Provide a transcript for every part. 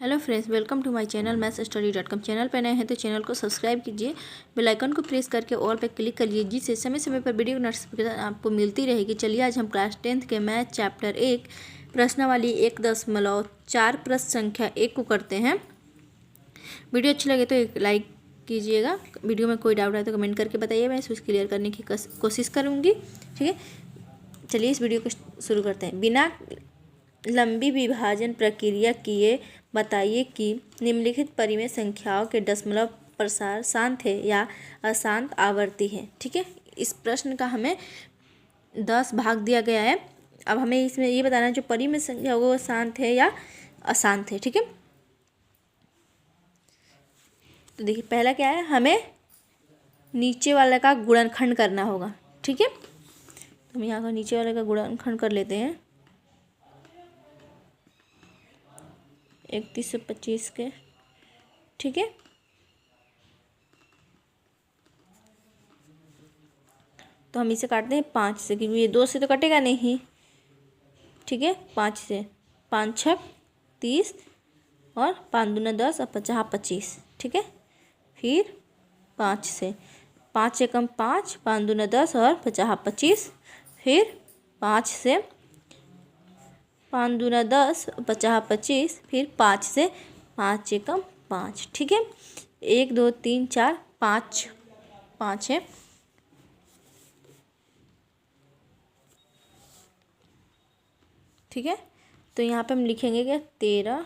Hello friends, welcome to my channel mathsstudy.com। Channel पर नए हैं तो चैनल को सब्सक्राइब कीजिए, बेल आइकन को प्रेस करके ऑल पे क्लिक करिए, जिससे समय समय पर वीडियो नोटिफिकेशन आपको मिलती रहेगी। चलिए आज हम क्लास 10th के मैथ चैप्टर 1 प्रश्नावली 1.4 प्रश्न संख्या 1 को करते हैं। वीडियो अच्छी लगे तो एक लाइक कीजिएगा। वीडियो में कोई डाउट है तो कमेंट करके बताइए, मैं इसको क्लियर करने की कोशिश करूँगी। ठीक है, चलिए इस वीडियो को शुरू करते हैं। बिना लंबी विभाजन प्रक्रिया किए बताइए कि निम्नलिखित परिमेय संख्याओं के दशमलव प्रसार शांत है या अशांत आवर्ती है। ठीक है, इस प्रश्न का हमें 10 भाग दिया गया है। अब हमें इसमें ये बताना है जो परिमेय संख्या होगा वो शांत है या अशांत है। ठीक है, तो देखिए पहला क्या है, हमें नीचे वाले का गुणनखंड करना होगा। ठीक है, हम यहाँ का नीचे वाले का गुणनखंड कर लेते हैं 31 से 25 के। ठीक है, तो हम इसे काटते हैं 5 से, क्योंकि ये 2 से तो कटेगा नहीं। ठीक है, 5 से, 5 6 30 और 5 दूना 10 और 50 25। ठीक है, फिर 5 से, 5 एकम 5, 5 दूना 10 और 50 25। फिर 5 से, 5 दूना 10 50 25। फिर 5 से, 5 एकम 5। ठीक है, 1 2 3 4 5 5 है। ठीक है, तो यहाँ पे हम लिखेंगे क्या 13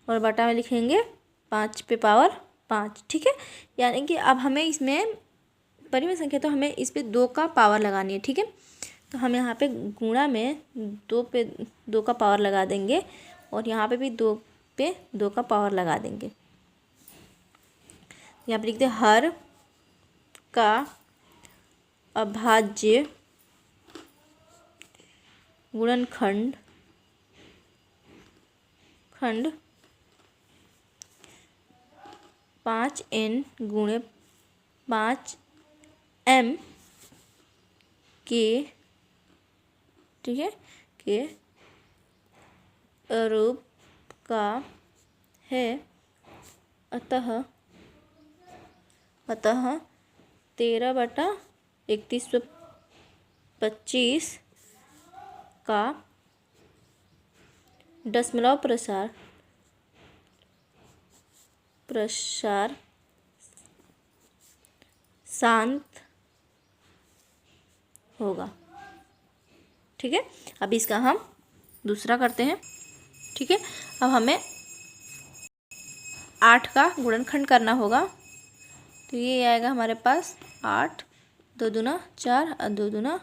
और बटा में लिखेंगे 5 पे पावर 5। ठीक है, यानी कि अब हमें इसमें परिमेय संख्या तो हमें इस पे 2 का पावर लगानी है। ठीक है, तो हम यहाँ पे गुणा में 2 पे 2 का पावर लगा देंगे और यहाँ पे भी 2 पे 2 का पावर लगा देंगे। यहाँ पे लिखते हैं हर का अभाज्य गुणनखंड 5n गुणे 5m के, ठीक है, के रूप का है। अतः 13 बटा 3125 का दशमलव प्रसार शांत होगा। ठीक है, अब इसका हम दूसरा करते हैं। ठीक है, अब हमें 8 का गुणनखंड करना होगा, तो ये आएगा हमारे पास 8 2 दूना 4 और 2 दूना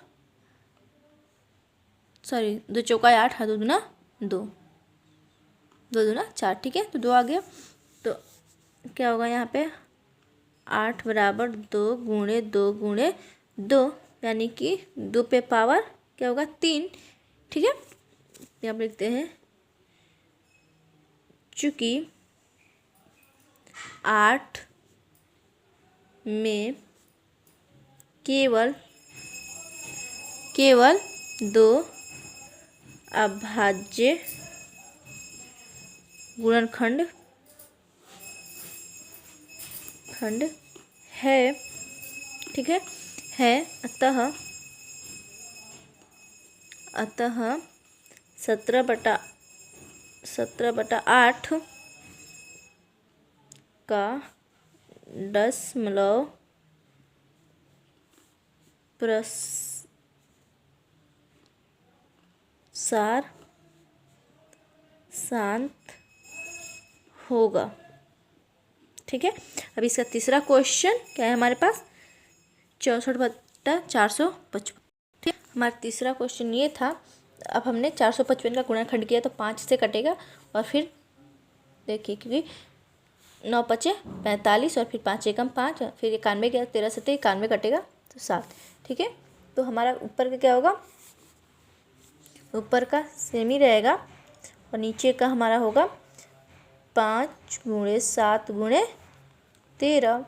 2 चौका 8 और 2 दूना 2 2 दूना 4। ठीक है, तो 2 आ गया, तो क्या होगा यहाँ पे 8 बराबर 2 गुणे 2 गुणे 2, यानी कि 2 पे पावर क्या होगा 3। ठीक है, यहाँ पे लिखते हैं चूँकि 8 में केवल 2 अभाज्य गुणनखंड है। ठीक है, अतः 17 बटा 8 का दशमलव प्रसार शांत होगा। ठीक है, अब इसका तीसरा क्वेश्चन क्या है हमारे पास 64 बटा 455। ठीक है, हमारा तीसरा क्वेश्चन ये था। अब हमने 455 का गुणनखंड किया तो 5 से कटेगा, और फिर देखिए क्योंकि 9 पचे 45 और फिर 5 एकम 5, फिर 91 गया 13 से 91 कटेगा तो 7। ठीक है, तो हमारा ऊपर का क्या होगा, ऊपर का सेम ही रहेगा और नीचे का हमारा होगा 5 गुणे 7 गुणे 13।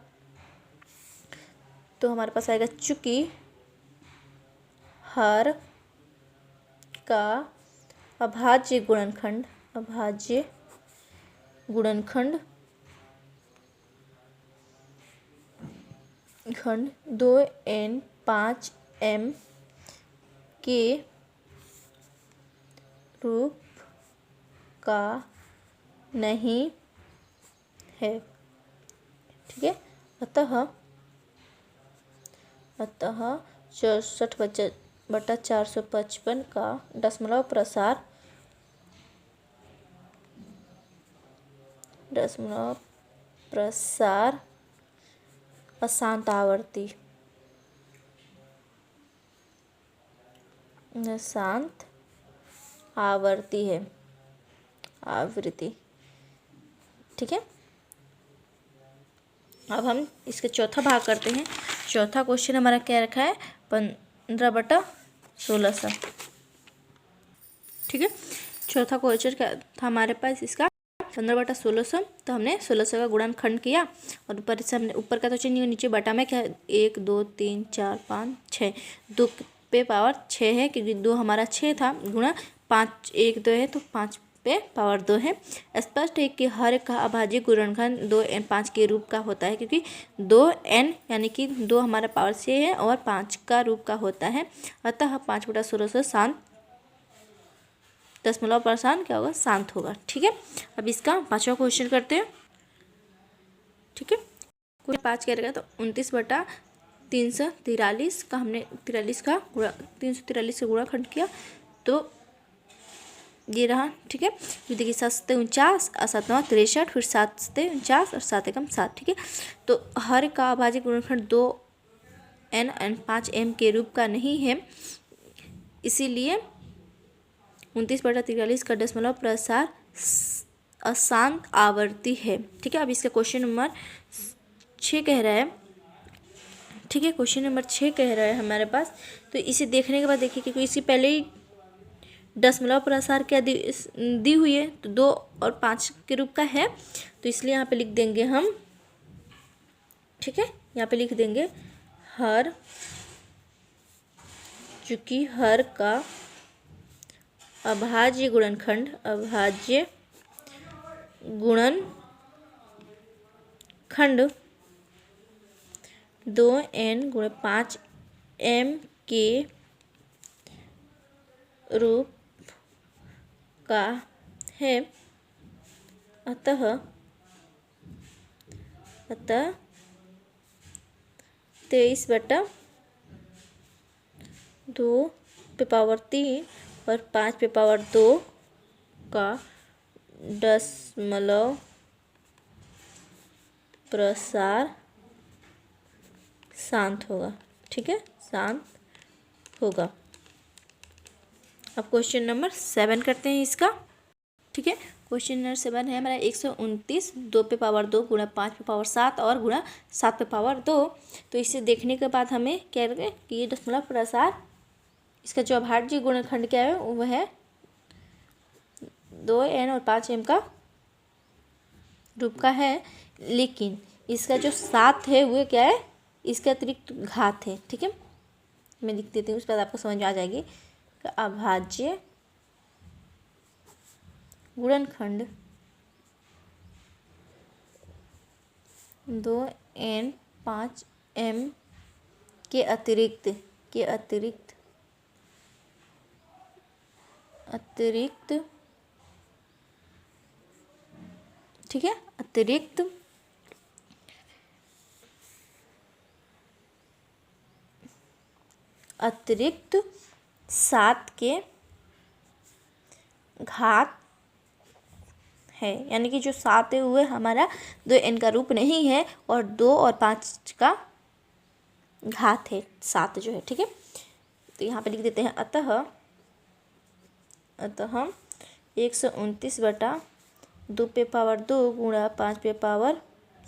तो हमारे पास आएगा चूँकि हर का अभाज्य गुणनखंड खंड 2n 5m के रूप का नहीं है। ठीक है, अतः 64/455 का दशमलव प्रसार अशांत आवृत्ति है आवृत्ति। ठीक है, अब हम इसके चौथा भाग करते हैं। चौथा क्वेश्चन हमारा क्या रखा है, 15/1600। ठीक है, चौथा क्वेश्चन क्या था हमारे पास, इसका 15/1600। तो हमने 1600 का गुणनखंड किया और ऊपर से हमने ऊपर का तो चिन्ह नीचे बटा में क्या 1 2 3 4 5 6 2 पे पावर 6 है, क्योंकि 2 हमारा 6 था, गुणा 5 1 2 है तो 5 पे पावर 2 है। स्पष्ट है कि हर का अभाज्य गुणनखंड 2n 5 के रूप का होता है, क्योंकि 2n यानी कि 2 हमारा पावर 6 है और 5 का रूप का होता है। अतः 5/1600 शांत दशमलव प्रसार क्या होगा, शांत होगा। ठीक है, अब इसका पांचवा क्वेश्चन करते हैं। ठीक है, कुल 5 क्या रहेगा, तो 29/343 का हमने 343 का गुणाखंड किया तो ये रहा। ठीक है, फिर देखिए 7 49 और 7 9 63, फिर 7 49 और 7 एकम 7। ठीक है, तो हर का अभाज्य गुणनखंड 2n 5m के रूप का नहीं है, इसीलिए 29/43 का दशमलव प्रसार अशांत आवृत्ति है। ठीक है, अब इसका क्वेश्चन नंबर 6 कह रहा है। ठीक है, क्वेश्चन नंबर 6 कह रहा है हमारे पास। तो इसे देखने के बाद देखिए, क्योंकि इससे पहले ही दशमलव प्रसार क्या दी हुई है, तो 2 और 5 के रूप का है, तो इसलिए यहाँ पे लिख देंगे हम। ठीक है, यहाँ पे लिख देंगे हर, चूंकि हर का अभाज्य गुणनखंड 2n × 5m के रूप का है। अतः 23/2 पे पावर 3 और 5 पे पावर 2 का दशमलव प्रसार शांत होगा। ठीक है, शांत होगा। अब क्वेश्चन नंबर 7 करते हैं इसका। ठीक है, क्वेश्चन नंबर 7 है हमारा 129 2 पे पावर 2 गुणा 5 पे पावर 7 और गुणा 7 पे पावर 2। तो इसे देखने के बाद हमें क्या करें कि ये दशमलव प्रसार, इसका जो अभाज्य गुणनखंड क्या है वह है 2n और 5m का रूप का है, लेकिन इसका जो 7 है वो क्या है, इसका अतिरिक्त घात है। ठीक है, मैं लिख देती हूँ, उसके बाद आपको समझ में आ जाएगी। अभाज्य गुणनखंड 2n 5m के अतिरिक्त ठीक है, अतिरिक्त 7 के घात है, यानी कि जो 7 है वो हमारा 2n का रूप नहीं है और 2 और 5 का घात है 7 जो है। ठीक है, तो यहाँ पे लिख देते हैं अतः 129/2 पे पावर 2 गुणा 5 पे पावर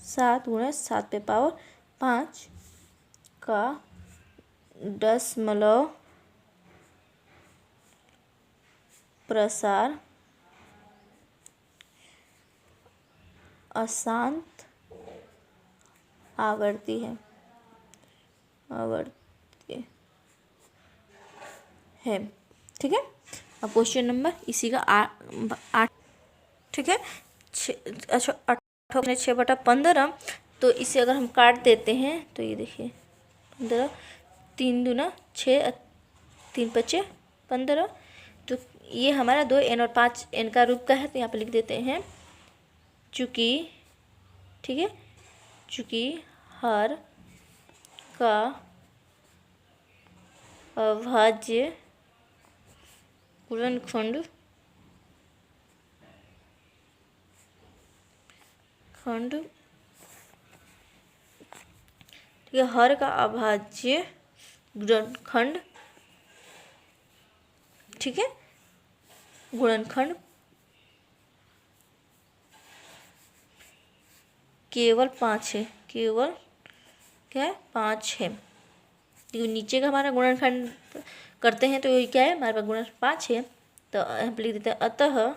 7 गुणा 7 पे पावर 5 का दशमलव प्रसार अशांत आवृत्ति है ठीक है, अब क्वेश्चन नंबर इसी का 8। ठीक है, अच्छा 6/15। तो इसे अगर हम काट देते हैं तो ये देखिए 15, 3×2 = 6, 3×5 = 15। तो ये हमारा 2n और 5n का रूप का है, तो यहाँ पे लिख देते हैं चूँकि, ठीक है, चूँकि हर का अभाज्य गुणनखंड ठीक है, हर का अभाज्य गुणनखंड, ठीक है, गुणनखंड केवल 5 है, केवल क्या है 5 है। तो नीचे का हमारा गुणनखंड करते हैं तो ये क्या है हमारे पास गुणन 5 है। तो हम लिख देते हैं अतः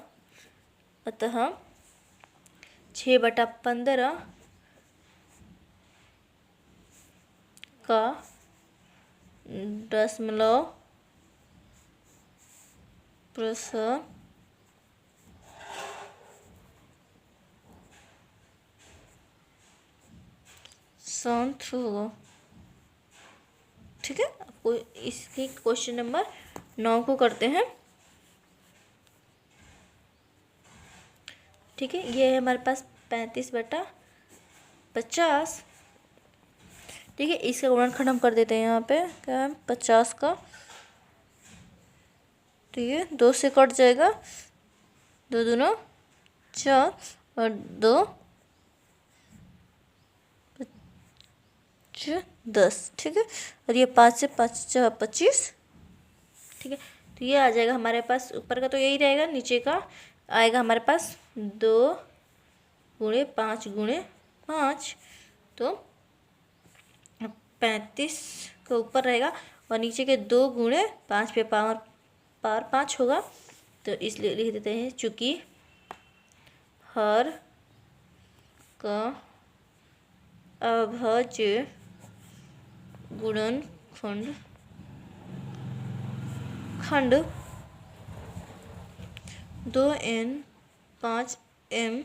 6/15 का दशमलव प्रसर शांत होगा। ठीक है, आपको इसकी क्वेश्चन नंबर 9 को करते हैं। ठीक है, ये है हमारे पास 35/50। ठीक है, इसका गुणनखंड हम कर देते हैं यहाँ पे क्या है 50 का, तो ये 2 से कट जाएगा, 2 दूना 4 और 2 10। ठीक है, और ये 5 से 5 × 25। ठीक है, तो ये आ जाएगा हमारे पास, ऊपर का तो यही रहेगा, नीचे का आएगा हमारे पास 2×5 × 5, तो 35 का ऊपर रहेगा और नीचे के 2×5 पे पावर 5 होगा। तो इसलिए लिख देते हैं चूँकि हर का अभाज्य गुणनखंड 2n 5m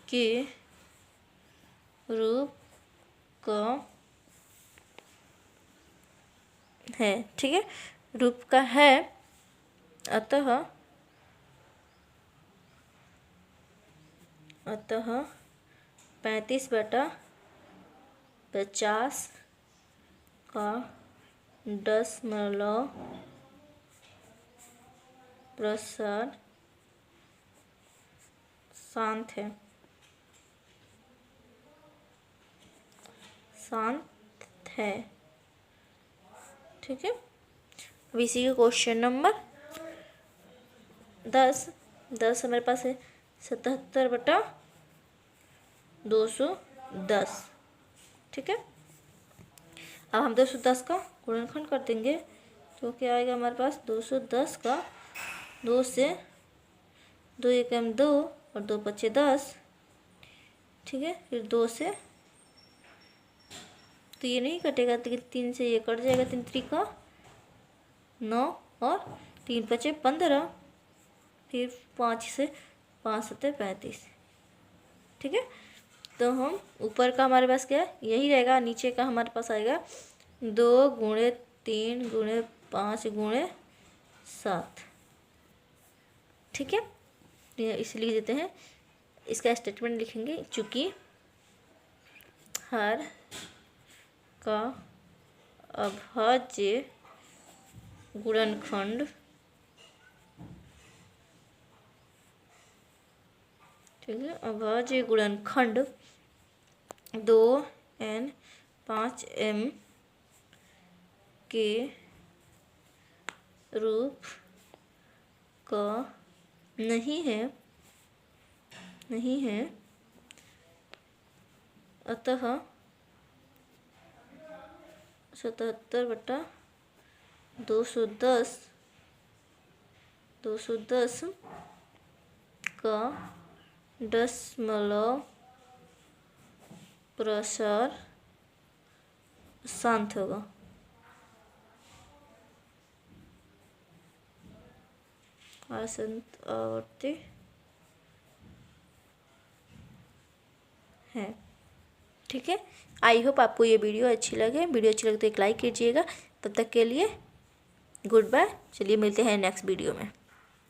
के रूप का है। ठीक है, रूप का है, अतः 35/50 का दशमलव प्रसार शांत है, ठीक है। अब इसी का क्वेश्चन नंबर 10 हमारे पास है 77/210। ठीक है, अब हम 210 का गुणनखंड कर देंगे तो क्या आएगा हमारे पास 210 का 2 से 2 × 2 और 2 × 5 = 10। ठीक है, फिर 2 से तो ये नहीं कटेगा, तो 3 से ये कट जाएगा, 3 × 3 = 9 और 3 × 5 = 15, फिर 5 से 5 × 7 = 35। ठीक है, तो हम ऊपर का हमारे पास क्या है यही रहेगा, नीचे का हमारे पास आएगा 2×3×5×7। ठीक है, ये इसलिए देते हैं, इसका स्टेटमेंट लिखेंगे चूँकि हर का अभाज्य गुणनखंड, ठीक है, अभाज्य गुणनखंड 2n 5m के रूप का नहीं है, अतः 77/210 का दशमलव प्रसार शांत होगा। आवर्ती हैं। ठीक है, आई होप आपको ये वीडियो अच्छी लगे। वीडियो अच्छी लगे तो एक लाइक कीजिएगा। तब तक के लिए गुड बाय। चलिए मिलते हैं नेक्स्ट वीडियो में।